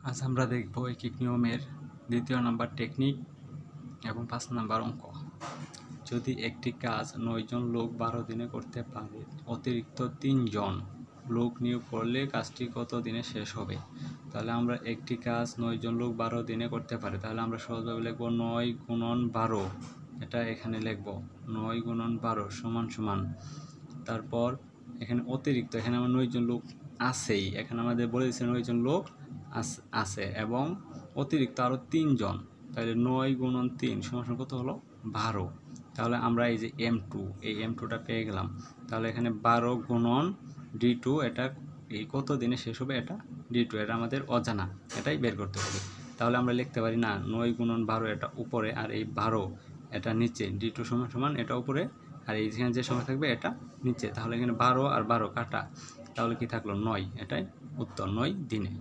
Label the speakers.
Speaker 1: আজ আমরা দেখব ঐকিক নিয়মের দ্বিতীয় নাম্বার টেকনিক এবং 5 নাম্বার অঙ্ক। যদি একটি কাজ 9 জন লোক 12 দিনে করতে পারে, অতিরিক্ত 3 জন লোক নিয়োগ করলে কাজটি কত দিনে শেষ হবে? তাহলে আমরা একটি কাজ 9 জন লোক 12 দিনে করতে পারে, তাহলে আমরা সহজভাবে লিখব 9 গুণন 12। এটা এখানে লিখব 9 গুণন 12 সমান সমান, তারপর এখানে অতিরিক্ত, এখানে আমার 9 জন লোক আছেই, এখানে আমাদের বলে দিচ্ছে 9 জন লোক আছে এবং অতিরিক্ত আরও 3 জন, তাহলে 9 গুণন 3 সমান কত হলো 12। তাহলে আমরা এই যে M2, এই M2টা পেয়ে গেলাম। তাহলে এখানে 12 গুণন D2, এটা এই কত দিনে শেষ হবে, এটা D2, এটা আমাদের অজানা, এটাই বের করতে হবে। তাহলে আমরা লিখতে পারি না 9 গুণন 12 এটা উপরে আর এই 12 এটা নিচে, D2 সমান সমান এটা উপরে আর এইখানে যে সময় থাকবে এটা নিচে। তাহলে এখানে 12 আর 12 কাটা, তাহলে কি থাকলো 9, এটাই উত্তর, 9 দিনে।